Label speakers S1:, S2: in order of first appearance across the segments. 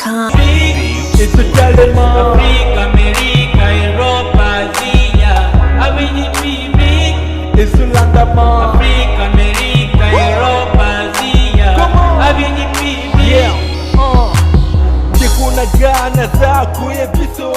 S1: Africa,
S2: America, Europa, Asia, Africa, America, Europa, Asia,
S3: Tikuna gana za kuyebiso.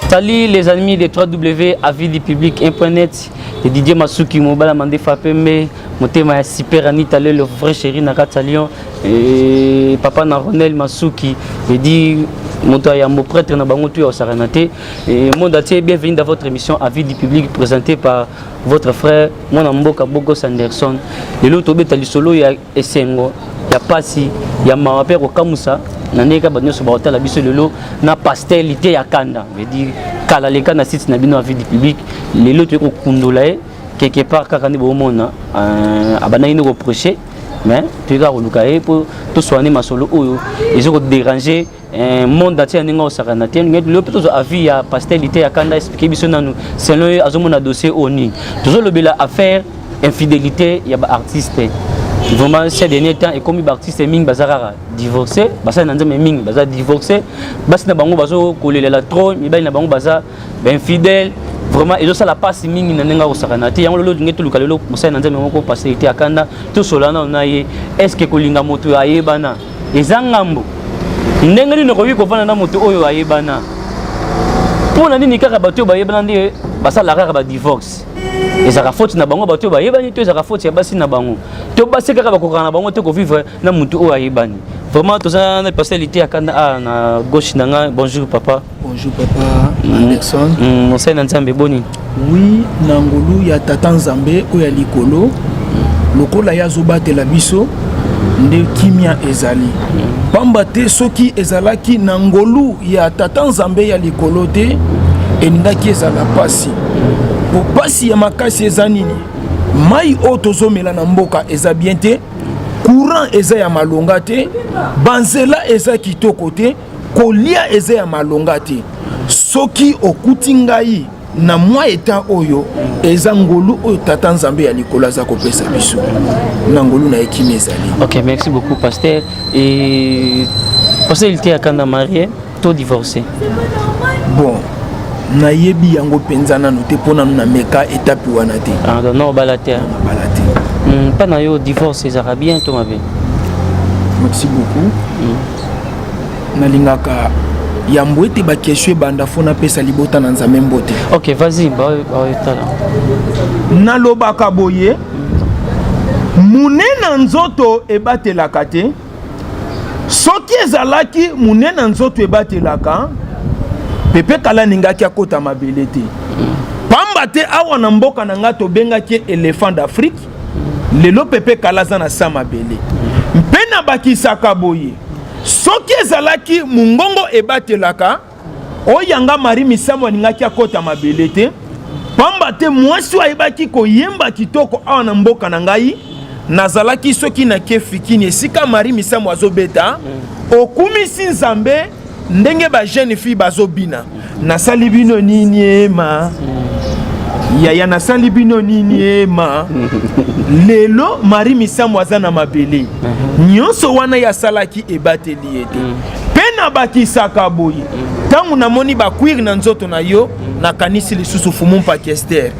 S4: Salut les amis de www.avidipublic.net de Didier Masuki Mobala Mandé Fapembe Motema Super Anita le vrai chéri Nakata Lyon et papa Naronel Masuki et dit Monto Yambo prêtre na bango tu Saranate et monde atier bienvenue dans votre émission Avis du public présentée par votre frère Mona Mboka Bogos Anderson et l'autre betali solo ya Esengo ya Pasi ya Mawape ko Kamusa naneka banyo so ba la biso lelo na pastelité ya kanda veut dire kala leka na site na bino Avis du public lelo to ko kundola quelque part kaka ni bo mona abana ino reprocher mais tu vas relukae pour tout soigner ma solo oyo ils ont dérangé monde atier ninga osakana te ngi le plutôt avis ya pastelité ya kanda expliquer biso nanu selon azomona dossier oni toujours le bela affaire infidélité ya ba artiste vraiment ces derniers temps et comme artiste ming bazarara divorcé basa na nzame ming baza divorcé basi na bango bazo kolela trop mibali na bango baza infidèle vraiment ils ont ça la passe ming na ninga osakana te yango lolo ngetu lukalelo musa na nzame moko pastelité ya kanda to solana na ye est-ce que kolinga moto ayebana ezangambo ndenge nini koyi kofana na moto oyo ayebana pona nini kaka bato bayebana ndi basala kaka ba divorce ezaka faute na bango bato bayebani to ezaka faute ya basi na bango to basi kaka bakokana na bango te ko vivre na moto oyo ayebani vraiment to ça na pastelité ya kanda na gauche nanga bonjour papa.
S5: Bonjour papa Anderson.
S4: Monsei na nzambe boni.
S5: Oui, nangolu ya tata nzambe oya likolo lokola ya zobatela biso nde kimia ezali pamba te soki ezalaki na ngolu ya tata nzambe ya likolo te endaki ezala pasi po pasi ya makasi eza nini mai oyo tozomela na mboka eza bien te courant eza ya malonga te banzela eza kitoko te kolia eza ya malonga te soki okuti ngai na mwa eta oyo eza ngolu oyo tata nzambe ya likolo aza kopesa biso na ngolu na ekimi ezali.
S4: Ok, merci beaucoup pasteur. Et pasteur il était à kanda marié to divorcé.
S5: Bon na yebi yango penza nanu te pona na meka étape wana te.
S4: Ah non balate.
S5: Balate.
S4: Pas na yo divorce les arabiens to mabe.
S5: Merci beaucoup. Nalingaka yambo ete ba question banda fona pesa libota na nzambe mbote.
S4: Ok, vas-y, ba etala.
S5: Nalobaka boye munena nzoto ebatelaka te. Soki ezalaki munena nzoto ebatelaka pepe kala ningaki akota mabele te. Pamba te awa na mboka na nga tobengaki éléphant d'Afrique. Lelo pepe kala za na sa mabele. Mpena bakisaka boye. Soki ezalaki mungongo ebatelaka oyanga mari misamo ningaki akota mabele te. Pamba te mwasi ayebaki koyemba kitoko awa na mboka na ngai nazalaki soki na kefikini esika mari misamo azobeta okumisi nzambe ndenge ba jeune fille bazobina nasali bino nini ema yaya nasali bino nini ema lelo mari misamo aza na mabele nyonso wana ya salaki ebateli ete pena bakisaka boye tangu namoni bakwiri na nzoto na yo nakanisi lisusu fumu pakester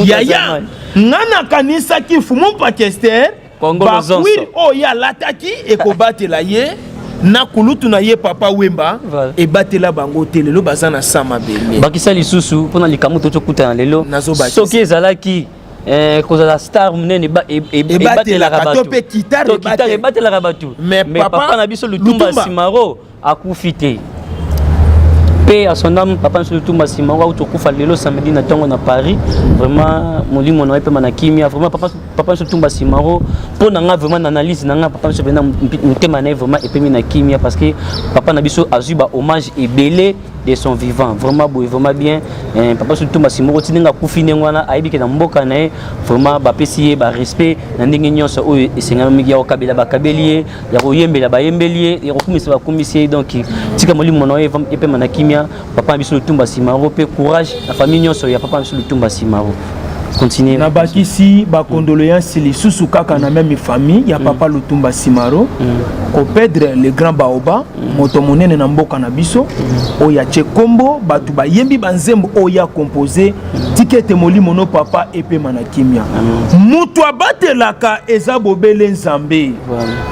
S5: yaya ngana kanisa ki fumu pakester bakwiri oyo alataki ekobatela ye na kulutu na ye papa Wemba ebatela bango te lelo baza na sama bele
S4: bakisa lisusu pona likamu to kuta lelo soki ezalaki kozala star munene ebatelaka bato
S5: to pe kitare
S4: ebatelaka bato mais papa na biso lutumba simaro akufi te paix à son âme, papa surtout Massimaro ou Tokufa lelo samedi na tongo na Paris. Vraiment molimo na pe manakimia, vraiment papa surtout Massimaro pour nanga vraiment analyse nanga papa surtout na mutema na vraiment epemi na kimia parce que papa na biso azuba hommage et belé de son vivant. Vraiment beau, vraiment bien. Papa surtout Massimaro tininga kufine ngwana aibi ke na mboka na vraiment ba pesier ba respect na ndenge nyonso o esenga mingi ya kabila ba kabelie ya koyembela ba yembelie ya kokumisa ba komisier donc tika molimo na epe manakimia papa biso Lutumba Simaro pe courage la famille nyonso ya papa biso Lutumba Simaro. Continuez. Na
S5: bakisi ba condoléances les sous kaka na même famille ya papa Lutumba Simaro ko perdre le grand baoba moto monene na mboka na biso o ya Chekombo batu ba yembi banzembo o ya composé tikete molimo no papa epe manakimia mutu abatelaka eza bobele nzambe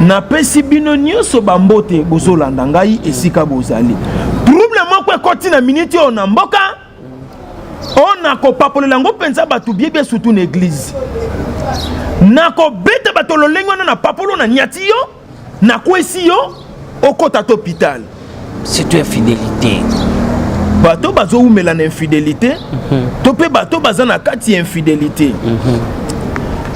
S5: na pesi bino nyonso bambote bozolanda ngai esika bozali trouble moko ekoti na minute o na mboka on a kopapole lango penza batu biebie surtout na église nako bete batolo lengo na papolo na nyati yo na kwesi yo okota to hôpital
S4: c'est une infidélité
S5: bato bazo umela na infidélité to pe bato bazana kati infidélité.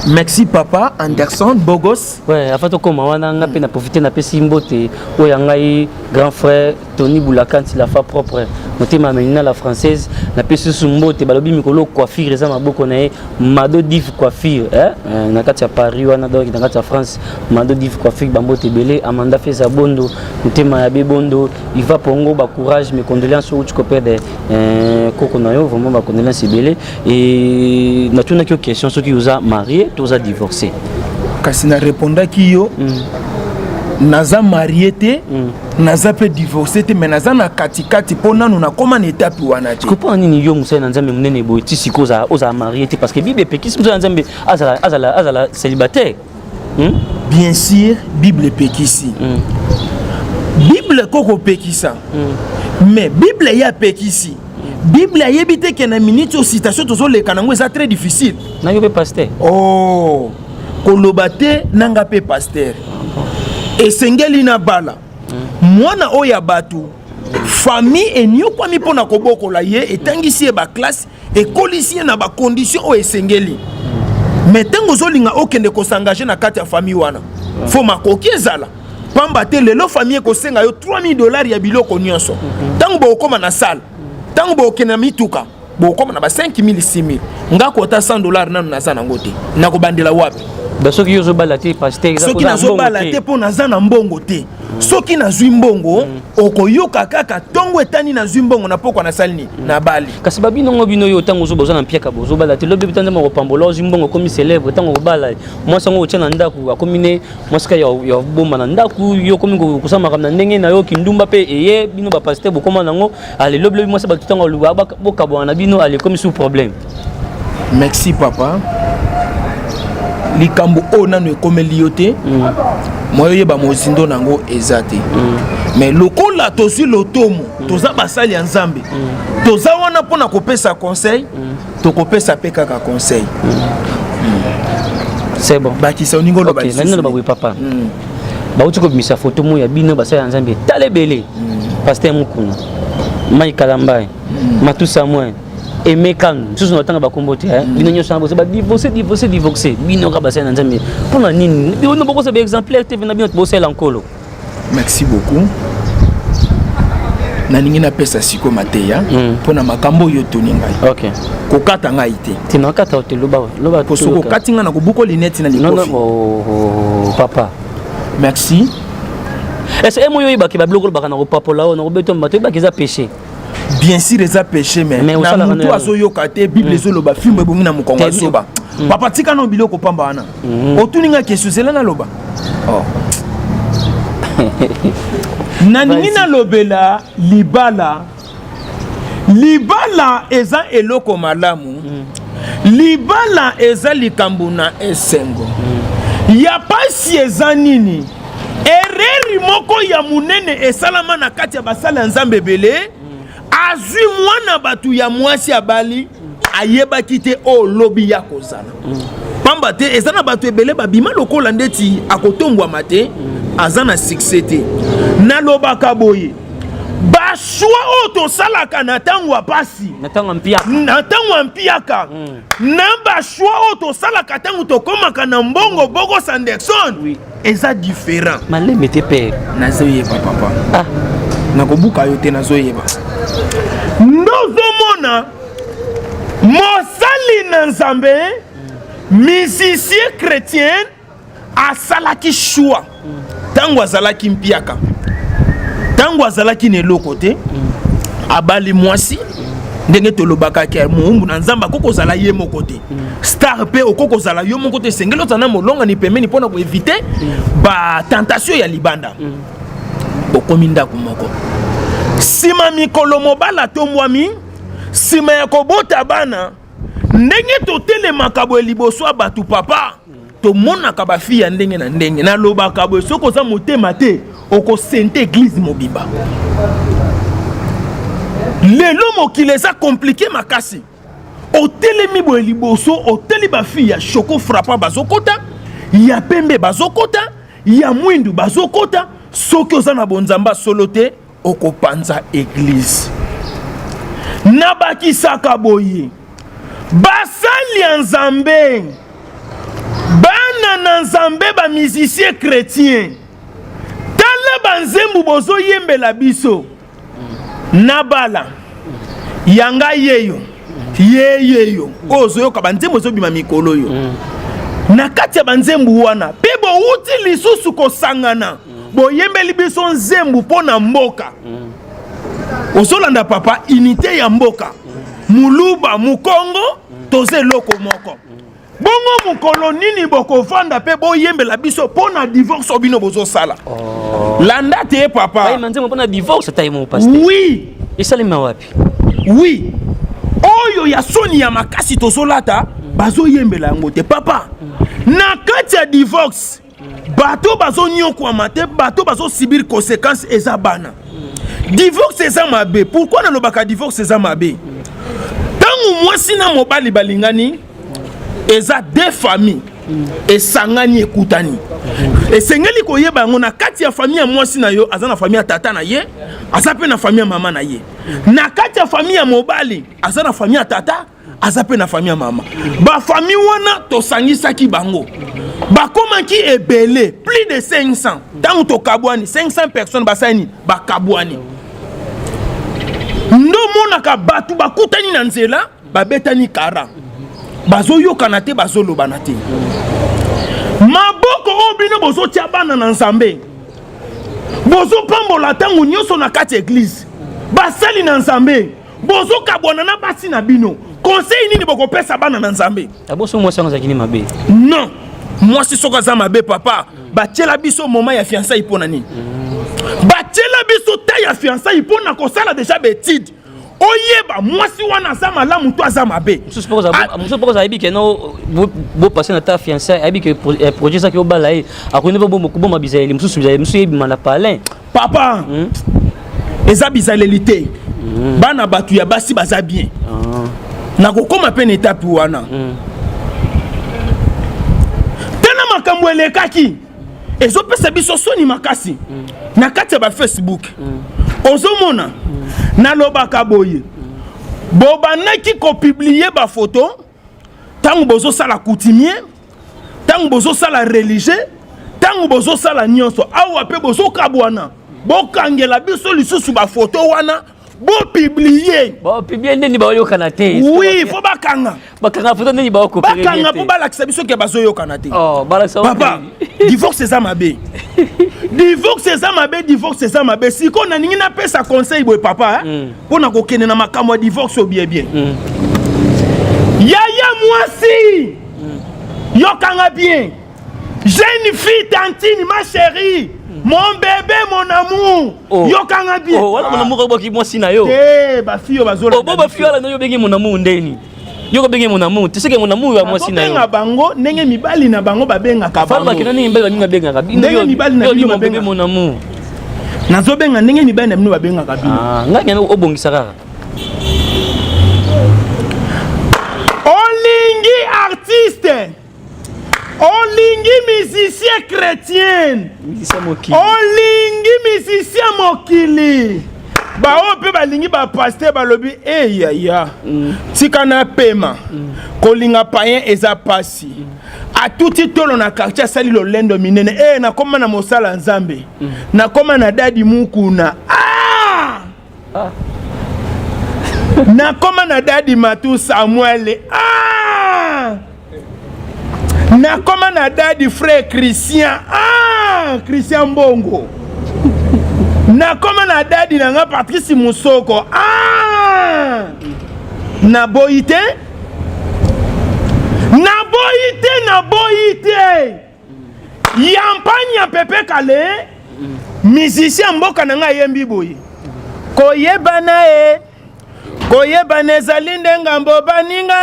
S5: Merci papa Anderson Bogos.
S4: Ouais, avant de commencer, on a pu profiter de la Pessimbote où il y a grand frère Tony Boulakanti la fa propre. Noté ma menina la française, la Pessimbote, balobi mikolo coiffure, les amis beaucoup na Mado Div coiffure, na kati ya Paris, on a donc na kati ya France, Mado Div coiffure, bambote belé, Amanda fait sa bondo, noté ma yabe bondo, il va pongo ba courage, mes condoléances au copé de Koko nayo, vraiment ba condoléances belé et na tuna qui question ceux qui vous a marié tous a divorcé.
S5: Kasi na répondra ki yo naza marié te naza pe divorcé te mais naza na katikati pona nous na koma na étape wana te.
S4: Pourquoi nini yo musa na nzambe munene boy ti sikoza oza marié te parce que bible pekisi musa na nzambe azala célibataire.
S5: Bien sûr bible pekisi. Bible koko pekisa. Mais bible ya pekisi. Bible a yebité que na minute au citation tozo le kanango c'est très difficile.
S4: Na yo pe pasteur.
S5: Oh, kolobate nanga pe pasteur. Et sengeli na bala. Mwana oya batu. Famille et nyo kwa mi pona koboko la ye etangisi ba classe et kolisi na ba condition o esengeli. Mais tango zolinga okende ko s'engager na kati ya famille wana. Faut makoki ezala. Pamba te lelo famille ko senga yo $3000 ya biloko nyonso. Tango bo koma na salle. Tango bo kena mituka bo koma na ba 5000 6000 ngako ta $100 nanu naza na ngote nako bandela wapi
S4: soki yozo balate pasteur
S5: soki nazo balate po naza na mbongo te soki nazwi mbongo okoyoka kaka tongo etani nazwi mbongo na poko na salini na bali
S4: kasi babino ngo bino yo tango zo boza na mpiaka bozo balate lobi bitanda mo pambola ozwi mbongo komi célèbre tango bala moi sango otena ndaku akomine mosika ya bomba na ndaku yo komi kusama kamna ndenge na yo kindumba pe eye bino ba pasteur bokoma nango ale lobi moi sa batutango luba bokabwa na bino ale komi sous problème.
S5: Merci papa. Likambo o nanu ekomeli yo te moyo yeba mozindo nango ezate mais lokola tozwi lotomo toza basali ya nzambe toza wana mpona kopesa conseil tokopesa pe kaka conseil.
S4: C'est bon
S5: bakisa oningo loba
S4: nani loba papa bauti kobimisa foto mo ya bino basali ya nzambe talebele pasteur mukuna mai kalambai matusa mwe Emekan, tout ce temps ba kombote bino nyosha bosse ba divorcer bino ka basena nzambe pona nini bino boko c'est exemplaire te bino bosse lankolo.
S5: Merci beaucoup. Na ningi na pesa siko mateya pona makambo yo toningai.
S4: OK.
S5: Ko kata ngai te.
S4: Tina kata hotel loba
S5: ko soko katinga na ko buko lineti na likofi.
S4: Non papa.
S5: Merci.
S4: Est-ce que moyo ibaki ba bloko baka na ko papola on robeto mato ibaki za péché.
S5: Bien sûr les a péché mais na mutu azoyoka te bible ezoloba film ebongi na mukongo asoba papa tika no biloko pamba wana otuninga question zela na loba na nina lobela libala eza eloko malamu libala eza likambo na esengo ya pasi eza nini erreur moko ya munene esalama na kati ya basala nzambe belé azwi mwana batu ya mwasi abali ayebaki te o lobi ya kozala pamba te ezana batu ebele babima lokola ndeti akotongwa mate azana succès te na lobaka boye ba choix auto salaka na tango apasi
S4: na tango mpiaka
S5: na ba choix auto salaka tango to komaka na mbongo Bogo Sanderson
S4: oui
S5: eza différent
S4: maleme te père
S5: nazoyeba papa
S4: ah
S5: nakobuka yo te nazoyeba ndozomona mosali na Nzambe musicien chrétien asalaki choix tango azalaki mpiaka tango azalaki neloko te abali mwasi ndenge tolobaka ke muumbu na Nzamba kokozala ye moko te star pe okokozala yo moko te sengelo tana molonga ni pemeni pona ko éviter ba tentation ya libanda bokomi ndako moko sima mikolo mobala tombwami sima ya kobota bana ndenge totelemaka boye liboso ya batu papa tomonaka bafi ya ndenge na ndenge nalobaka boye soki oza motema te okosente église mobimba lelo mokili eza komplike makasi otelemi boye liboso oteli bafi ya shoko frappa bazokota ya pembe bazokota ya mwindu bazokota soki oza na bonzamba solo te okopanza église nabakisaka boye basali ya Nzambe bana na Nzambe ba musicien chrétien tala banzembu bozo yembela biso nabala yanga yeyo yeyo ozoyoka banzembu ezobima mikolo yo na kati ya banzembu wana pe bouti lisusu kosangana boyembeli biso nzembu mpo na mboka ozolanda papa unité ya mboka muluba mukongo toze loko moko bongo mukolo nini bokovanda pe boyembela biso mpo na divorce obino bozosala landa te papa
S4: ai manzemo mpo na divorce taimo pasteur
S5: oui
S4: esalema wapi
S5: oui oyo ya soni ya makasi tozolata bazoyembela yango te papa na kati ya divorce bato bazonyokwama te bato bazosibir conséquence eza bana divorce eza mabe pourquoi nalobaka divorce eza mabe tango mwasi na mobali balingani eza deux familles esangani ekutani esengeli koyeba yango na kati ya famille ya mwasi na yo aza na famille ya tata na ye aza pe na famille ya mama na ye na kati ya famille ya mobali aza na famille ya tata aza pe na famille ya mama ba famille wana tosangisaki bango bakomaki ebele plus de 500 tango tokabwani 500 personnes basani bakabwani ndo monaka batu bakutani na nzela babetani kara bazoyokana te bazolobana te maboko obino bozotia bana na Nzambe bozopambola tango nyonso na kati église basali na Nzambe bozokabwana na basi na bino conseil nini bokopesa bana na Nzambe
S4: aboso mwasi ngo zakini mabe
S5: non mwasi soka za mabe papa batiela biso moment ya fiançailles pona nini batiela biso ta ya fiançailles pona kosala déjà betide oyeba mwasi wana za malamu to aza mabe
S4: muso poko za ibike no bo passer na ta fiançailles ibike projet ça ki obala e akoni bo mokuboma bizaeli muso yebi mana palin
S5: papa eza bizalelité bana batu ya basi baza bien na kokoma pe na étape wana tena makambo elekaki ezopesa biso soni makasi na kati ya ba Facebook ozomona nalobaka boye bobanaki kopublier ba photo tango bozosala coutumier tango bozosala religieux tango bozosala nyonso awa pe bozokabwana bokangela biso lisusu ba photo wana publier
S4: nini baoyokana te
S5: oui faut bakanga
S4: photo nini baokopere
S5: bakanga po balakisa biso ke bazoyokana te
S4: papa
S5: divorce eza mabe divorce eza mabe siko na ningi napesa conseil boye papa mpona kokende na makambo ya divorce o bien yaya mwasi yokanga bien jeune fille tantine ma chérie mon bébé mon amour yokanga bien
S4: wala mon amour boki mwasi na yo
S5: ba fille bazola
S4: ba fille ala no yo bengi mon amour ndeni yoko bengi mon amour tu sais que mon amour ya mwasi na yo
S5: benga bango ndenge mibali na bango babengaka bango
S4: fala kinani mbele baninga bengaka
S5: ndenge mibali na bino
S4: babenga mon amour
S5: nazo benga ndenge mibali na bino babengaka bino
S4: ngaki obongisa kaka
S5: olingi artiste olingi musicien chrétien olingi musicien mokili bao pe balingi ba pasteur balobi ya tika na pema kolinga payen eza pasi a tuti tolo na quartier sali lolendo minene na koma na mosala nzambe na koma na dadi mukuna na koma na dadi matu Samuel na koma na dadi frère Christian Christian Mbongo na koma na dadi na nga Patrice Musoko na boite yampanya Pepe Kale musicien mboka na nga yembi boye koyebana ezali ndenga mbo baninga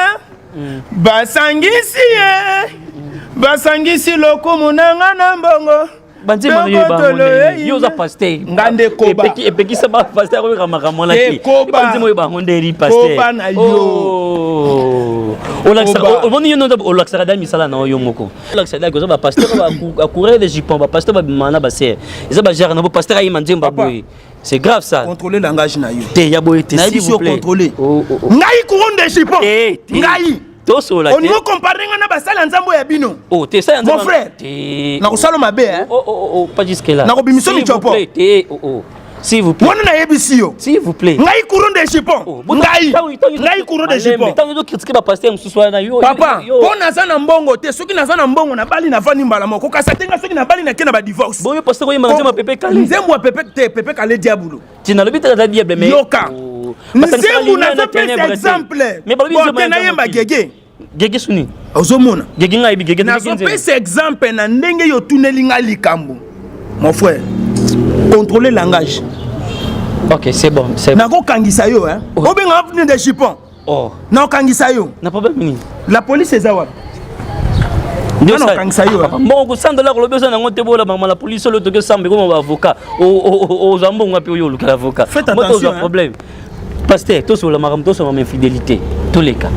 S5: basangisi lokumu na nga na mbongo
S4: banzima yo za pasteur
S5: ngande koba
S4: epekisa ba pasteur ko kamaka mola ki banzima yo bangonderi pasteur
S5: koba na yo
S4: oboni yo ndo olaksa da misala na yo moko olaksa da ko za ba pasteur ba courir des jupons ba pasteur ba mana ba ser eza ba gère na ba pasteur ayi manzemba boy c'est grave ça
S5: contrôler langage na yo
S4: te ya boy te s'il vous plaît
S5: contrôler ngai courir des jupons ngai
S4: tosola
S5: on nous comparer na basala nzambo ya bino
S4: te ça
S5: mon frère na ko sala mabe
S4: pas jusque là
S5: na ko bimiso mi chopo
S4: s'il vous plaît
S5: wana na yebisi yo
S4: s'il vous plaît
S5: ngai courant des jupons ngai courant des jupons
S4: tant que critiquer ba pasteur mususu na yo
S5: papa pona za na mbongo te soki na za na mbongo na bali na vani mbala moko kasa tenga soki na bali na kena ba divorce
S4: boyo pasteur ko yema nzema Pepe Kale
S5: nzembo Pepe Kale diabolo
S4: tina lobi ta diable mais
S5: yoka nzembo na za pesa exemple bon na yemba gege
S4: suni
S5: ozomona
S4: gege ngai bi gege
S5: na zo pesa exemple na ndenge yo tuneli nga likambo mon frère contrôler langage.
S4: Ok, c'est bon.
S5: Nako kangisa yo hein. Obenga venu de Japon. Na kangisa yo.
S4: Na problème ni.
S5: La police est zawa.
S4: Non kangisa yo. Bon ko sandola ko lobeso na ngote bola mama la police le to ke sambe comme avocat. O zambo ngapi yo le avocat.
S5: Faites attention.
S4: Problème. Pasteur, tous sur la maram, tous sur ma infidélité. Tous les cas.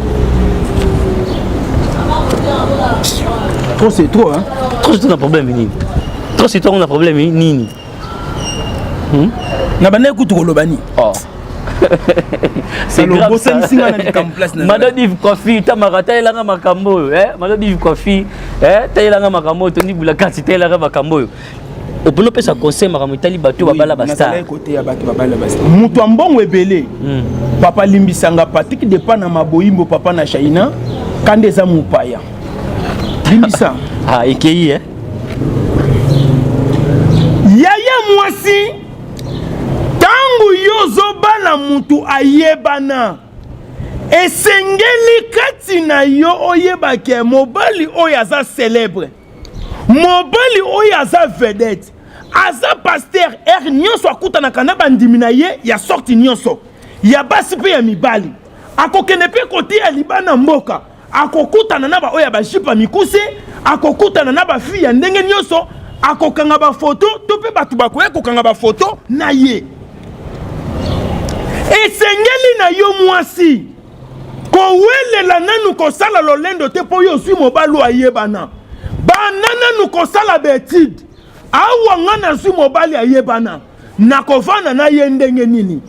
S5: Trop c'est trop hein.
S4: Trop c'est un problème ni. Trop c'est un problème ni.
S5: Na bana kutu kolobani
S4: c'est grave ça.
S5: Madame
S4: Yves Kofi tamarata elanga makambo Madame Yves Kofi taelanga makambo toni bula kati taelanga makambo opono pesa conseil makambo itali bato babala basta
S5: na côté ya bato babala basta mutu ambongo ebele papa limbisanga Patrick de pana maboyimbo papa na Shaina kande za mupaya limbisa
S4: ekei
S5: yaya mwasi tangu yozo bala mutu ayebana esengeli kati na yo oyebake mobali oyo aza célèbre mobali oyo aza vedette aza pasteur nyonso akutanaka na bandimi na ye ya sorti nyonso ya basi mpe ya mibali akokende mpe kote ya libana mboka akokutana na ba oyo bajipa mikuse akokutana na bafi ya ndenge nyonso akokanga ba photo to pe batu bakoya kokanga ba photo na ye esengeli na yo mwasi kowelela nanu kosala lolendo te po yo sui mobali ayebana banana nu kosala betide awa ngana sui mobali ayebana nakovana na ye ndenge nini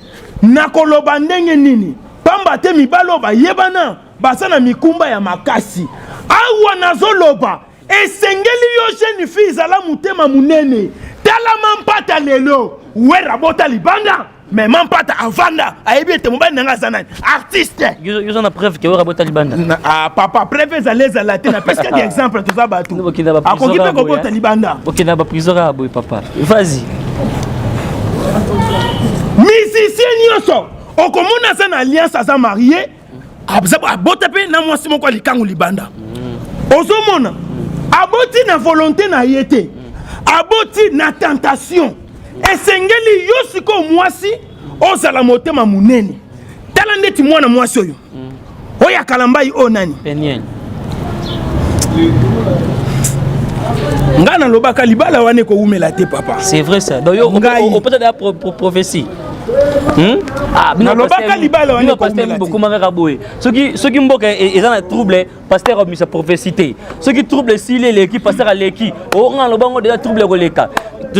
S5: nakoloba ndenge nini pamba te mibalo bayebana basana mikumba ya makasi awa nazoloba esengeli yo jeune fille zala mutema munene tala mampata lelo wera bota libanda mais mampata avanda ayebi te mobali nanga zanani artiste
S4: yo na preuve que wera bota libanda
S5: papa preuve zaleza la te na presque des exemples to za batu akoki pe ko bota libanda
S4: okina ba prison ra boy papa vas-y
S5: musicien nyonso okomona za na alliance aza marié abota pe na mwasi moko likangu libanda ozomona aboti na volonté na yete aboti na tentation esengeli yo siko mwasi ozala motema munene tala ndeti mwana mwasi oyo oya kalambai o nani
S4: Peniel
S5: ngana lobaka libala wane ko umela te papa
S4: c'est vrai ça donc yo on peut dire prophétie
S5: nalobaka libala wana
S4: beaucoup manga boye soki mboka eza na trouble pasteur omisa prophécité soki trouble sile leki pasteur aleki onga lobango déjà trouble koleka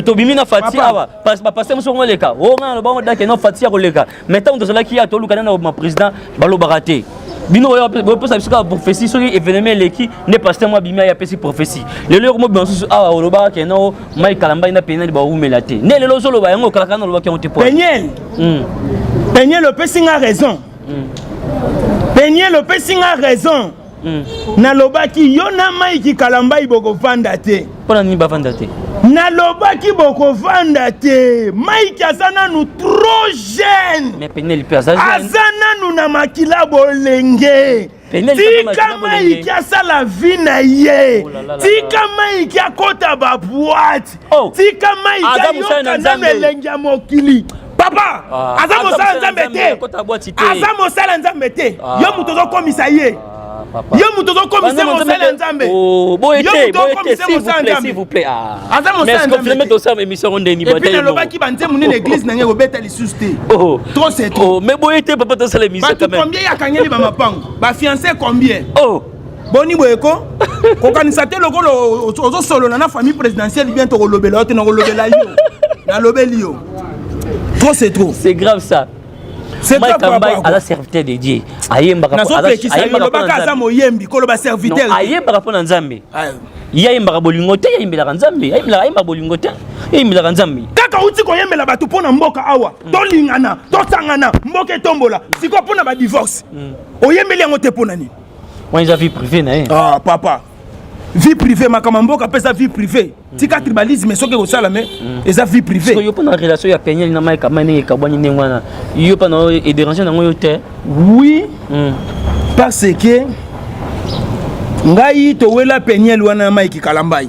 S4: tobimi na fati awa pasteur moso ngoleka onga lobango dake na fati koleka maintenant tozalaki ya toluka na ma président balobaka te bino oyo posa bisika prophétie soki événement leki ne pasteur moi bimi ya pesi prophétie lelo mo biansu awa olobaka keno mai kalamba ina pena ba umela te ne lelo solo ba yango kala kana lobaka onte po
S5: Peigné le pesing a raison. Peigné le pesing a raison. Nalobaki yona mai ki kalamba iboko vanda te.
S4: Pona ni ba vanda te.
S5: Nalobaki boko vanda te. Mai ki azana nu trop jeune.
S4: Mais Peigné le pesa jeune.
S5: Azana nu na makila bolenge. Tika mai ki asala vie na ye. Tika mai ki akota ba boîte. Tika mai ki yoka na melenge ya mokili. Papa, aza mosala nzambe te. Aza mosala nzambe te. Yo muto zo komisa ye. Yo muto zo komisa mosala nzambe.
S4: Boyete, s'il vous plaît.
S5: Aza mosala nzambe.
S4: Mais est-ce que émission on deni ba.
S5: Et puis lobaki banze munene église na ngeko beta lisusu te. Trop c'est trop.
S4: Mais boyete papa to sala émission quand même.
S5: Combien ya kangeli ba mapango? Ba fiancé combien? Boni boyeko. Kokanisa te lokolo ozo solo na famille présidentielle bientôt kolobela ote na kolobela yo. Na lobeli yo. C'est trop.
S4: C'est grave ça.
S5: C'est grave
S4: à la serviteur de Dieu. Ayemba
S5: serviteur.
S4: Ayemba rapona nzambe. Yayemba bolingote, yayemba nzambe. Ayemba bolingote. Yayemba nzambe.
S5: Kaka uti ko yembela batu pona mboka awa. Tolingana, tosangana, mboka tombola. Siko pona ba divorce. Oyembeli yango te pona ni.
S4: Moi j'ai vie privée na.
S5: Ah papa. Vie privée makamamboka pesa vie privée. Tika tribalisme soki ko sala mais eza vie privée.
S4: Yo pas na relation ya Peigné na mai kamane kabwani nengwana. Yo pas na et déranger na ngoyo te.
S5: Oui. Parce que ngai to wela Peigné wana mai ki kalambai.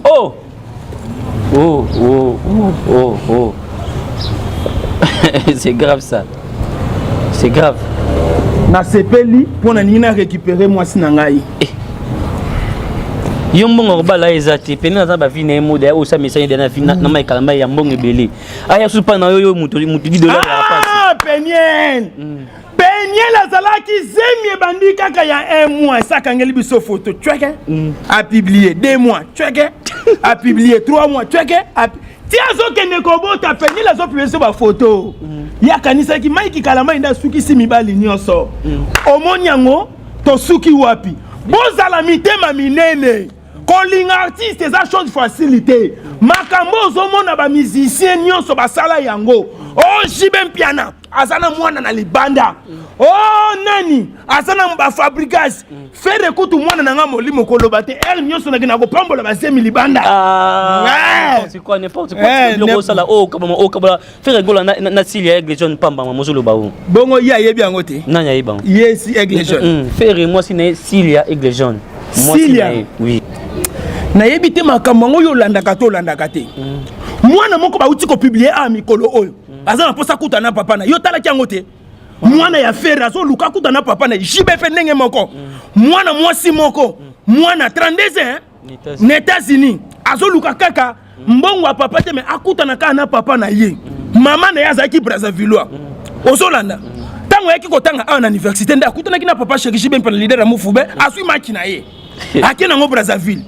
S4: C'est grave ça. C'est grave.
S5: Na sepeli pona nina récupérer moi sinangai.
S4: Yo mbongo bala ezati pene na ba vie na moda o sa message de na vie na mai kalamba ya mbongo ebele aya supa na yo mutu di dollar ya passe
S5: Peigné la zalaki zemi bandi kaka ya 1 mois sakangeli biso photo tweke a publier 2 mois tweke a publier 3 mois tweke ti azokende kobota Peigné la zo publier so ba photo ya kanisa ki mai ki kalamba inda suki si mibali nyonso omoni yango to suki wapi bozala mitema minene calling artiste eza chose facilité makambo ozomona ba musicien nyonso basala yango jibe mpiana azana mwana na libanda nani azana ba fabricage faire kutu mwana na nga molimo koloba te nyonso na kina ko pambola ba semi libanda
S4: c'est quoi n'importe quoi le sala kabama faire gola na silia aigle jaune pamba mozolo bawo
S5: bongo ya yebi yango te
S4: nanya yeba
S5: yes aigle jaune
S4: faire moi si na silia aigle jaune
S5: silia
S4: oui
S5: na yebi te makambo ngo yo landaka te mwana moko ba uti ko publier mikolo oyo azana posa kuta na papa na yo tala kyango te mwana ya fer azo luka kuta na papa na JBF ndenge moko mwana mwasi moko mwana 32 ans na États-Unis azo luka kaka mbongo wa papa te me akuta na kana na papa na ye mama na yazaki Brazzaville ozolanda tango yaki kotanga na université nda akuta na kina papa chéri JBF leader ya mufube asui maki na ye akena ngo Brazzaville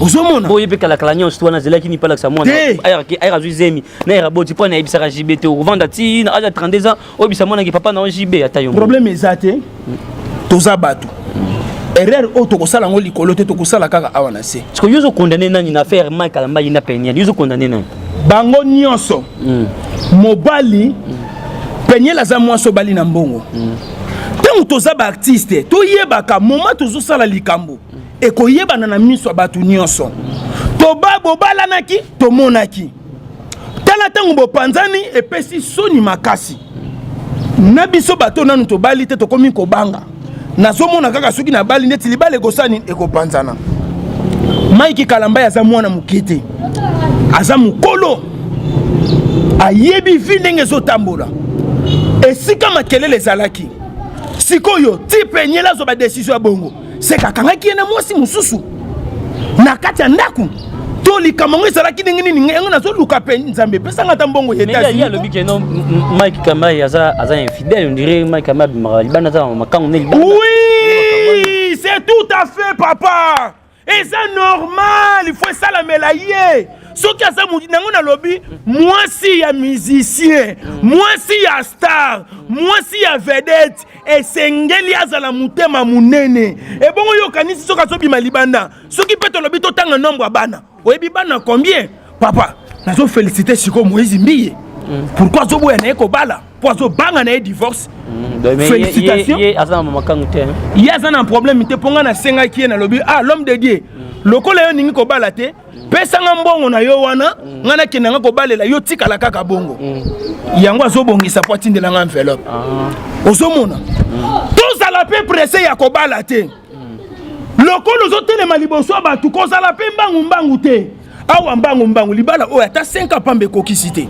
S5: ozomona
S4: boye pe kala kala nyonso twana zelaki ni pala sa mwana ayra zuzemi na era boti pona ebisaka JBT o vanda ti na 32 ans obisa mwana ki papa na JB atayo
S5: problème ezate toza batu erreur auto ko sala ngo likolo te to ko sala kaka awa na se
S4: parce que yozo condamner nani na faire mal kalamba ina Peigné yozo condamner nani
S5: bango nyonso mobali Peigné la za mwaso bali na mbongo tango toza ba artiste to yebaka moment tozo sala likambo e ko yebana na miso batu nyonso to babo balanaki to monaki tala tango bo panzani e pesi soni makasi na biso bato nanu to bali te to komi ko banga nazomona kaka soki na bali neti libale gosani e ko panzana Mike Kalamba ya za mwana mukete aza mukolo ayebi vinenge zo tambola esika makelele zalaki sikoyo ti Peigné la zo ba décision ya bongo c'est kakangaki na mwasi mususu na kati ya ndaku to likamango ezalaki ndenge nini ngai nazoluka pe nzambe pesanga ta mbongo
S4: mais il y a le bic non Mike Kamai aza infidèle on dirait Mike Kamai libana za makango ne libana
S5: oui c'est tout à fait papa et ça normal il faut ça la melaye soki aza mudi nango na lobby moi si ya musicien moi si ya star moi si ya vedette esengeli azala mutema munene et bongo yo kanisi soka sobima libanda soki peto lobby to tanga nombre bana oyebi bana combien papa nazo féliciter siko Moïse Mbiye pourquoi zo boya na ko bala pour zo banga na divorce félicitations
S4: azana makango te
S5: il y a un problème te ponga na senga ki na lobby ah l'homme de Dieu lokola yo ningi ko bala te pesanga mbongo na yo wana ngana kenanga ko balela yo tikala kaka bongo yango azobongisa po tindela nga enveloppe osomona tous à la paix pressé ya ko bala te lokolo zo telema liboso batu ko sala pe mbangu te awa mbangu libala oya ta 5 pambe kokisite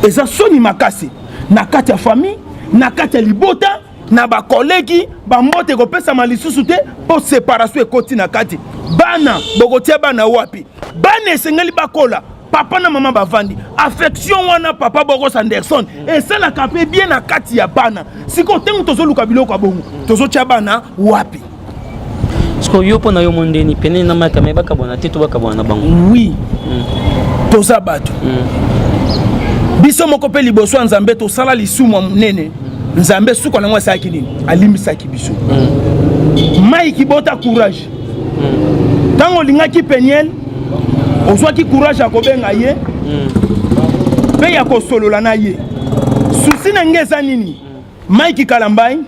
S5: eza soni makasi na kati ya famille na kati ya libota na ba collègue ba mbote ko pesa malisusu te po séparation ekoti na kati bana bokotia bana wapi bana esengeli bakola papa na mama bavandi affection wana papa Boros Anderson et ça la capé bien na kati ya bana siko tengu tozo luka biloko bongo tozo tia bana wapi
S4: sko yo pona yo mondeni pene na maka me baka bona te to baka bona bango
S5: oui toza bato biso moko pe liboso nzambe to sala lisumu munene nzambe suko na ngwa saki nini alimisaki biso Mike bota courage tango lingaki Peniel ozwaki courage akobenga ye pe ya kosolola na ye susi na ngeza nini Mike Kalambai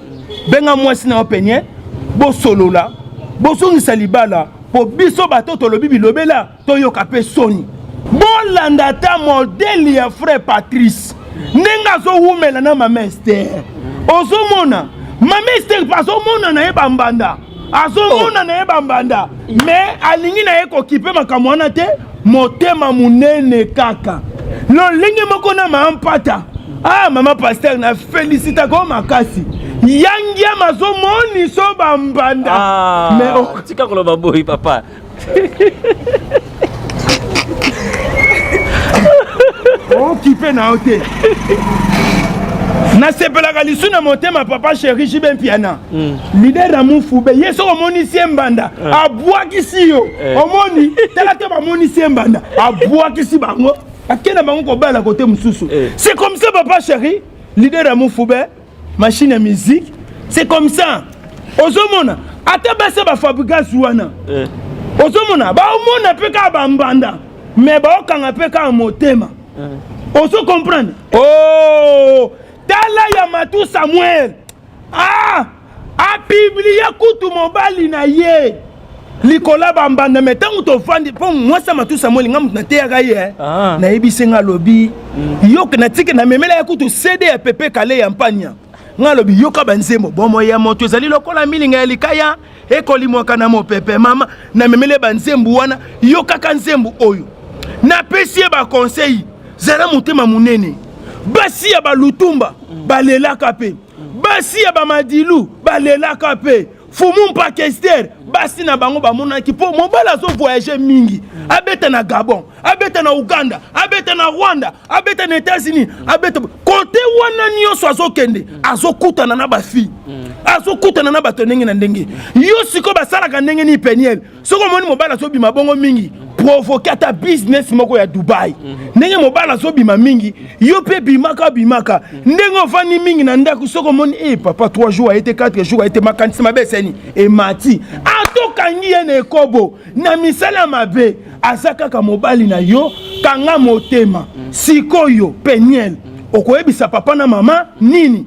S5: benga mwasi na Peniel bo solola bo songisa libala po biso batoto lobi bilobela to yoka pe soni bolanda ta modèle ya frère Patrice nenga zo wumela na mama Esther ozomona mama Esther pasomona na yeba mbanda azomona na yeba mbanda mais alingi na yeko kipe makamwana te motema munene kaka lo lingi moko na mampata ah mama pasteur na félicita ko makasi yangia mazomoni so bambanda
S4: mais tika koloba boy papa
S5: occupé na hotel na sepelaka lisu na motema papa chéri Jibin Piana leader na mufube yeso omoni mbanda abwakisi yo omoni tela te bamoni mbanda abwakisi bango akena bango ko bala côté mususu c'est comme ça papa chéri leader na mufube machine à musique c'est comme ça ozomona ata basa ba fabrication wana ozomona ba omona peka bambanda mais ba okanga peka motema ozo comprendre oh tala ya Matu Samuel a publié kutu mobali na ye likola bambanda metango to fandi po moi sa Matu Samuel ngam na tera ye na ebisenga lobi yok na tike na memela ya kutu CD ya pepe kale ya mpanya ngalobi yoka banzemo bomo ya moto ezali lokola milinga ya likaya ekolimwaka na mopepe mama na memele banzembu wana yoka kanzembu oyo na pesi ba conseil zala mutema munene basi ya balutumba balelaka pe basi ya bamadilu balelaka pe fumu mpakester basi na bango bamonaki po mobala zo voyager mingi abeta na Gabon abeta na Uganda abeta na Rwanda abeta na États-Unis abeta kote wana nyonso azokende azokutana na bafi azokutana na bato ndenge na ndenge yo siko basalaka ndenge ni Peniel soko moni mobala zo bima bongo mingi provoquer ta business moko ya Dubai ndenge mobala zo bima mingi yo pe bimaka ndenge ofani mingi na ndako soko moni papa 3 jours a été 4 jours a été makanisi mabeseni et mati atokangi ye na ekobo na misala mabe azakaka mobali na yo kanga motema sikoyo Peniel okoyebisa papa na mama nini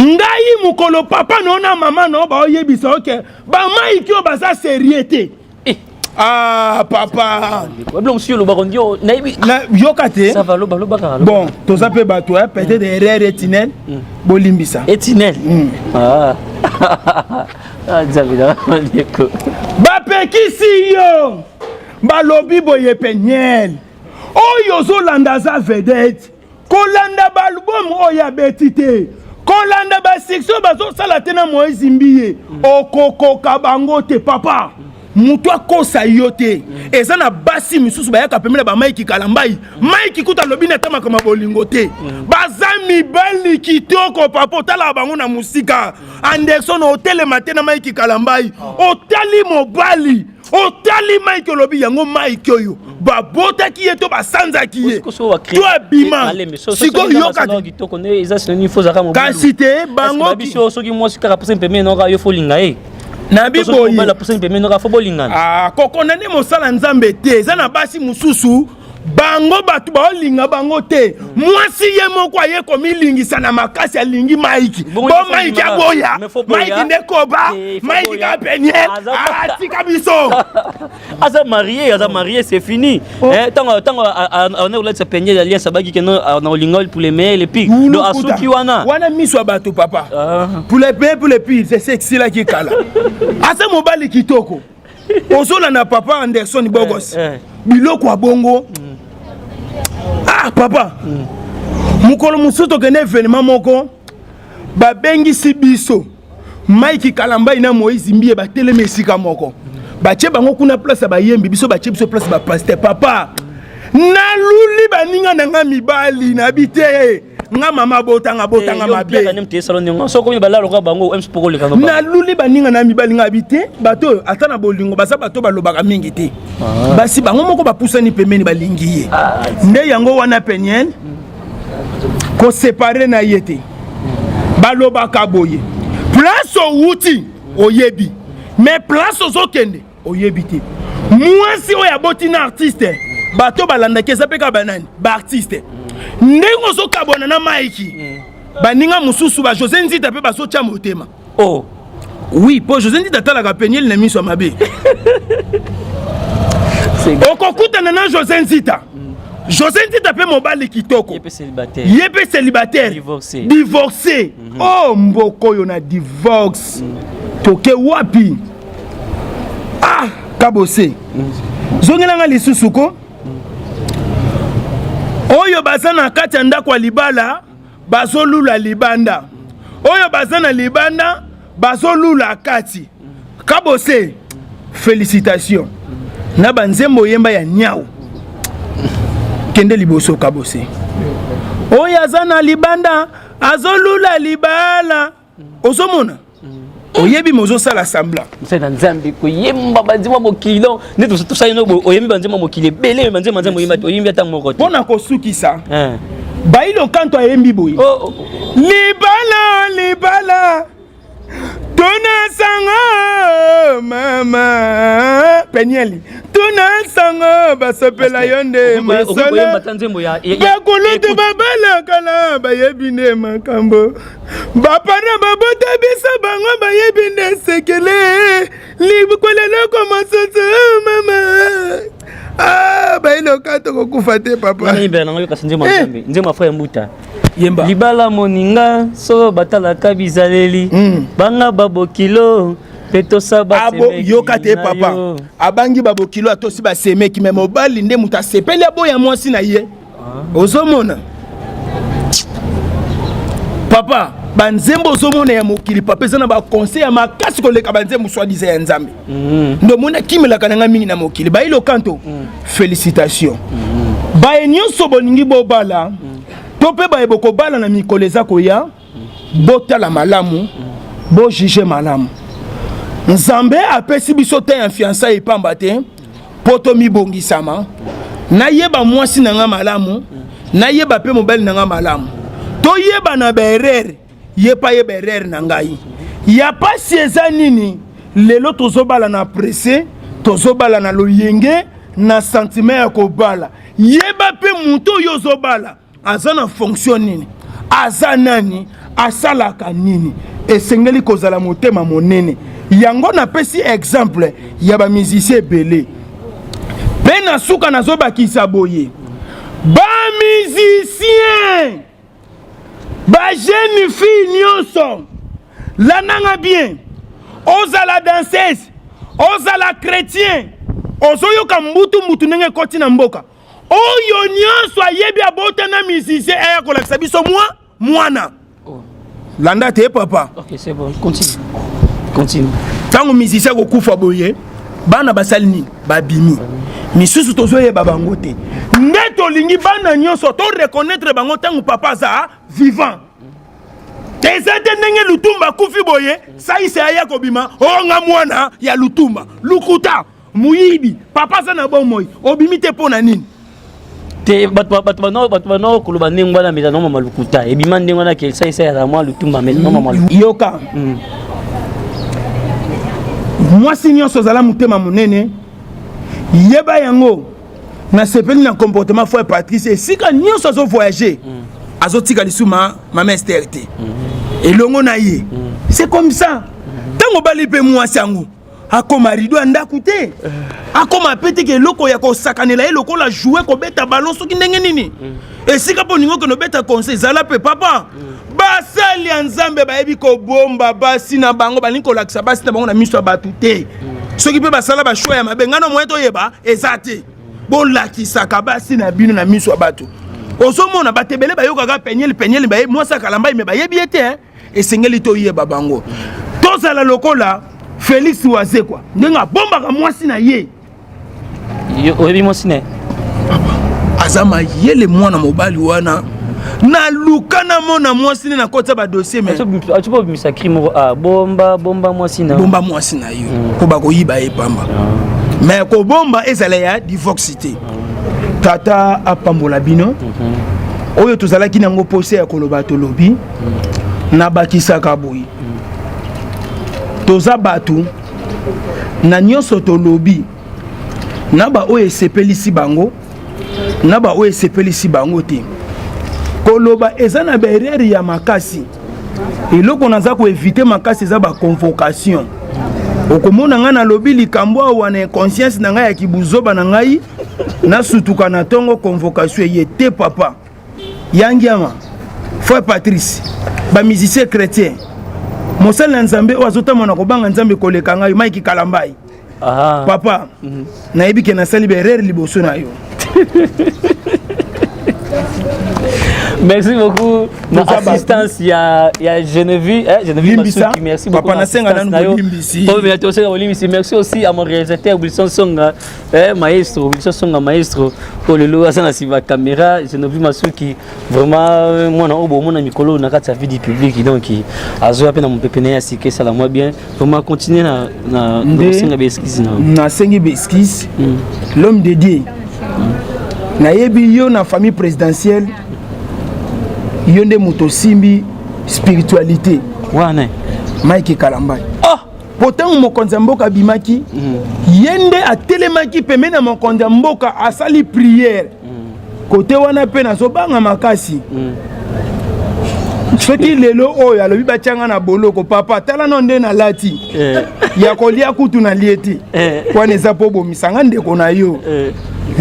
S5: ngai mukolo papa no na mama no ba oyebisa ok ba Mike yo baza sérieuté papa
S4: blanc monsieur le baron dio
S5: na yokate
S4: ça va lo baka
S5: bon toza pe bato peut-être erreur etinel bolimbisa
S4: etinel Zabida ndeko
S5: bapekisi yo balobi boye Peniel oyo zolanda za vedette kolanda balbum oya betite kolanda ba section bazosala te na Moïse Mbiye okokoka bango te papa mutu akosa yo te eza na basi misusu bayaka pembeni ba Mike Kalambai Mike kuta lobi na tama kama bolingo te baza mibali kitoko papa tala bango na musika Anderson hotel matin na Mike Kalambai otali mobali otali Mike lobi yango Mike oyo babota ki eto basanza ki ye to abima siko yoka kasi te bango
S4: biso soki moi sikara pose pembeni no yo folinga
S5: nabi boyi
S4: la pose pembeni no fo bolingana
S5: kokona ne mosala nzambe te eza na basi mususu bango batu baolinga bango te mwasi ye moko aye komilingisa na makasi alingi Mike bo Mike aboya Mike ndekoba Mike kapeniel atika biso
S4: aza marié c'est fini tango on est au se peigner l'alliance sabaki que non on olinga pour les meilleurs les pires donc asuki wana
S5: miso bato papa pour les pires c'est sexy là qui kala asa mobali kitoko ozola na papa Anderson Bogos biloko abongo papa mukolo musuto kene événement moko babengi sibiso Mike Kalambai na Moïse Mbie bateleme esika moko batie bango kuna place bayembi biso batie biso place ba pasteur papa na luli baninga nanga mibali na bite nga mama botanga mabe na luli baninga na mibali nga bite bato ata na bolingo baza bato balobaka mingi te basi bango moko bapusani pembeni balingi ye nde yango wana penyen ko séparer na yete balobaka boye place outi oyebi mais place ozokende oyebi te mwasi oya boti na artiste bato balanda keza peka banani ba artiste ndenge ozokabwana na Mike baninga mususu ba José Nzita pe basotia motema oui po José Nzita talaka peniel na miso mabe okokutana na José Nzita José Nzita pe mobali kitoko yepe célibataire divorcé mboko yo na divorce toke wapi kabose zongelanga lisusu ko oyo bazana kati ya ndako ya libala bazolula libanda oyo bazana libanda bazolula kati kabose félicitations na banzembo yemba ya nyao kende liboso kabose oyo azana libanda azolula libala osomona oyebi mozo sala sambla
S4: c'est dans Zambie ko yemba banzima mokilo ne to sa ino oyembi banzima mokile bele banzima oyembi ata moko
S5: pona ko sukisa bailo kanto ayembi boyi libala tuna sanga mama penyeli tuna sanga basopela yonde masolo bakulutu babala kala bayebine makambo bapana babota bisa bango bayebine sekele libukoleloko masoso mama bailo kanto kokufa te papa
S4: nzema frère Mbuta libala moninga so batalaka bizaleli banga babokilo petosa baseme
S5: yoka te papa abangi babokilo atosi basemeki me mobali nde muta sepeli aboya mwasi na ye ozomona papa banzembo ozomona ya mokili papa eza na baconseil ya makasi koleka banzembo soi-disant ya nzambe ndo mona kimelaka nanga mingi na mokili bayilo kanto félicitations baye nyonso boningi bobala to pe baye bokobala na mikolo eza koya botala malamu bo juge malamu nzambe apesi biso te ya fiançailles epamba te poto mibongisama nayeba mwasi nanga malamu nayeba pe mobali nanga malamu toyeba na berere yepa ye berere na ngai ya pasi eza nini lelo tozobala na presse tozobala na loyenge na sentiment ya kobala yeba pe mutu oyo ozobala aza na fonction nini aza nani asalaka nini esengeli kozala motema monene yango napesi exemple ya bamusicien ebele mpe na suka nazobakisa boye bamusicien bajeune fille nyonso lananga bien ozala danseuse ozala chrétien ozoyoka mbutu ndenge ekoti na mboka oyo nyonso ayebi abotana musicien aya kolakisa biso mwana landa te papa
S4: ok c'est bon continue
S5: tango musicien kokufa boye bana basali nini babimi misusu tozoyeba bango te nde tolingi bana nyonso to reconnaître bango ntango papa aza vivant eza te ndenge lutumba kufi boye saise aya kobima onga mwana ya lutumba lukuta muyibi papa aza na bomoi obimi te mpo na nini
S4: te bato bano koloba ndenge wana meza no mama lukuta ebima ndenge wana ke saise ya mwa lutumba meza no mama
S5: yoka mwasi nyonso ozala motema monene yeba yango na sepeli na comportement foi Patrice esika nyonso azovoyage azotika lisu mama Esther te elongo na ye c'est comme ça ntango bali mpe mwasi yango akoma rido ya ndako te akoma pete ke eloko ya kosakanela ye lokola joue kobeta balon soki ndenge nini esika mpo ningo keno beta conseil ezala mpe papa basali ya nzambe bayebi kobomba basi na bango balingi kolakisa basi na bango na miso ya bato te soki mpe basala bashwa ya mabe ngana moye toyeba eza te bolakisaka basi na bino na miso ya bato ozomona batebele bayokaka penyeli baye mwasi akalamba ime bayebi ye te esengeli toyeba bango tozala lokola Félix Wazekwa ndenge abombaka mwasi na ye
S4: oyebi mwasi ne
S5: aza mayele mwana mobali wana na lukana mona mwasi ne na kota ba dossier mais
S4: tu peux bimisa crime bomba mwasi na
S5: yo ko ba ko yiba e pamba mais ko bomba ezala ya divorce te tata apambola bino oyo tozalaki nango pose ya koloba tolobi na bakisaka boyi toza batu na nyonso tolobi na ba oyo esepelisi bango na ba oyo esepelisi bango te koloba eza na berere ya makasi eloko naza koevite makasi eza baconvocation okomona ngai nalobi likambo awa na conscience na ngai ya kibuzoba na ngai nasutuka na ntongo convocation eye te papa yangiama foi Patrice bamusicien chrétien mosali na nzambe oyo azotamona kobanga nzambe koleka ngai Mike Kalambai papa nayebi ke nasali berere liboso na yo
S4: Merci beaucoup na assistance ya Geneviève Masuki, merci beaucoup
S5: papa nasenga nanu limbisi
S4: merci aussi à mon réalisateur Wilson Songa maestro pour le lot ça na siva caméra Geneviève Masuki vraiment moi na obo mona mikolo na kati ya vie du public donc azo pe na mon pepene ya sike ça la moi bien vraiment continuer na senga beskis
S5: na sengi beskis l'homme de Dieu na yebi yo na famille présidentielle yonde moto simbi spiritualité
S4: wana
S5: Mike Kalambai pourtant mokonzi mboka bimaki yende atelemaki pembe na mokonzi mboka asali prière côté wana pe na zobanga makasi soki lelo oyo alobi batianga na boloko papa tala nonde na lati ya kolia kutu na lieti wana eza po bomisanga ndeko na yo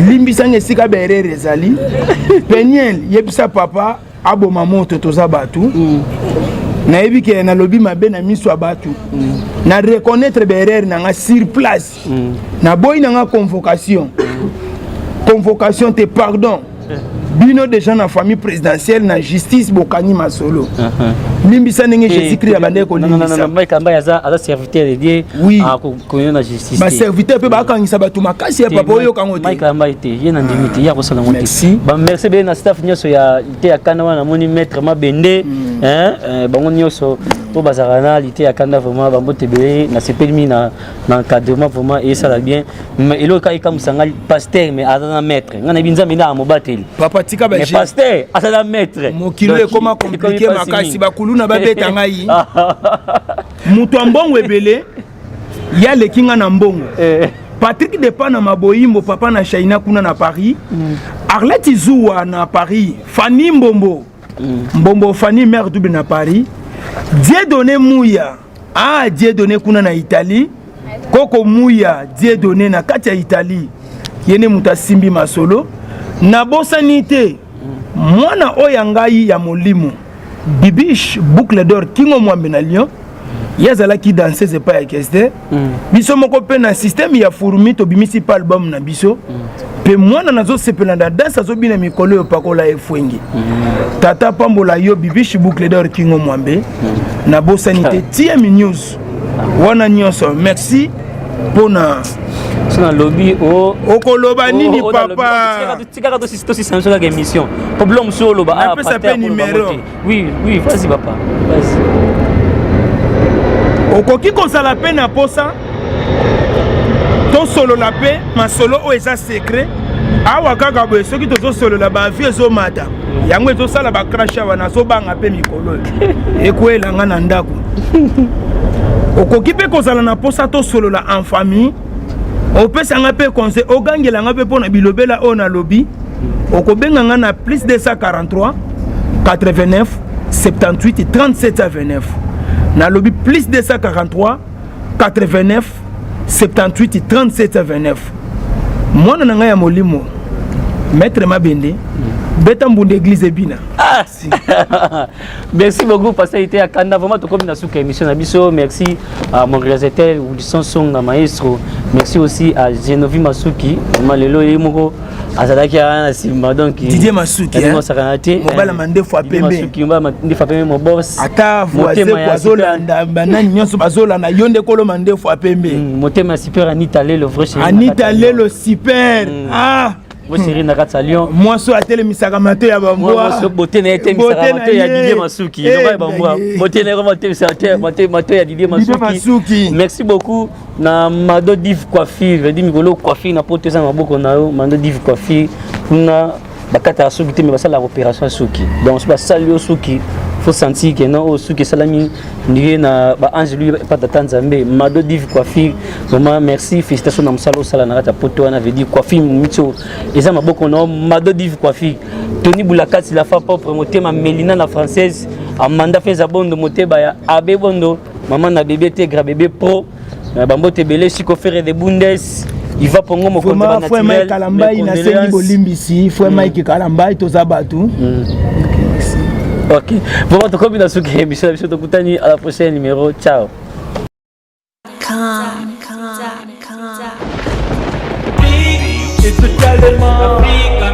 S5: limbisanga esika berere ezali penyel yebisa papa aboma moto toza batu nayebi ke nalobi mabe na miso ya batu na reconnaître berere nanga sur place na boyi nanga convocation te pardon bino déjà na famille présidentielle na justice bokani masolo limbisa ndenge Jésus-Christ abande ko limbisa
S4: Kamba aza serviteur de Dieu ko na justice
S5: ba serviteur pe ba kangisa batu makasi ya papa oyo kango te
S4: Kamba ite ye na ndimite ya ko sala ngote ba merci be na staff nyoso ya ite ya kana wana moni maître mabende bango nyoso po bazarana ite ya kana vraiment ba motebele na sepelmi na encadrement vraiment et ça va bien mais elo ka ikamsanga pasteur mais azana maître ngana binza mina mobateli
S5: papa tika ba
S4: mais pasteur azana maître
S5: mokilo e koma compliqué makasi bakulu na babeta ngai mutu mbongo ebele ya lekinga na mbongo Patrick Depa na maboyimbo papa na Shaina kuna na Paris Arlette Zouwa na Paris Fanny Mbombo Fanny mère double na Paris Dieu donné Mouya Dieu donné kuna na Italie Koko Mouya Dieu donné na kati ya Italie yene muta simbi masolo na bosanité mwana oya ngai ya molimo Bibiche boucle d'or kingo mwambe na Lyon yazala ki danser c'est pas question biso moko pe na système ya fourmi to bimisi pa album na biso pe mwana nazo sepela na danse zo bina mikolo yo pakola efwengi tata pambola yo Bibiche boucle d'or kingo mwambe na bosanité tia mi news wana nyonso merci pona
S4: na lobby o
S5: okoloba nini papa
S4: tika ka to si la émission problème sur loba
S5: ah pas ça numéro
S4: oui vas-y papa vas-y
S5: okoki kozala pe na posa to solo la pe masolo o eza secret awa kaka boye soki tozosolola bavi ezomata yango ezosala bacrash awa nazobanga mpe mikolo ekwelanga na ndako okoki mpe kozala na posa tosolola en famille opesanga mpe conseil ogangelanga mpe mpo na bilobela oyo nalobi okobenganga na plus 243 89 78 37 29 nalobi plus 243 89 78 37 29 mwana na ngai ya molimo maître Mabende beta mbunde église ebina
S4: merci beaucoup parce que était à Kanda vraiment comme na souka émission na biso merci à mon réalisateur Wilson Song na maestro merci aussi à Genovi Masuki malelo yemoko azalaki na simba donc
S5: Didier Masuki mobala mande fois pembe
S4: Masuki mobala mande fois pembe mon boss
S5: ata voisin kwazolanda banani nyonso bazolanda yonde kolo mande fois pembe
S4: motema super Anita Lelo vrai chéri
S5: Anita Lelo super
S4: Moi chéri na kata Lyon
S5: moi so atele misaka mato ya bamboa
S4: moi so boté na ete misaka mato ya Didier Masuki no ba bamboa boté na vraiment misaka mato ya Didier Masuki merci beaucoup na Mado Div Coiffure je dis mikolo coiffure na pote za maboko na yo Mado Div Coiffure kuna bakata Suki te me basala opération Suki donc ba salio Suki faut sentir que non Suki salami ndiye na ba ange lui pas d'attendre Nzambe Mado Div Coiffure vraiment merci félicitations na musalo sala na kata poto wana veut dire coiffure mito eza maboko na Mado Div Coiffure Tony Boulakati la fa propre motema Melina la française Amanda Feza Bondo moteba ya Abe Bondo maman na bébé Tegra bébé pro bambote belé siko faire des bundes il va pongo mo konza
S5: naturel Mike Kalambai na sengi bolimbisi fwe Mike Kalambai toza batu
S4: ok bon comme dans ce game je te kutani à la prochaine numéro ciao
S2: Afrique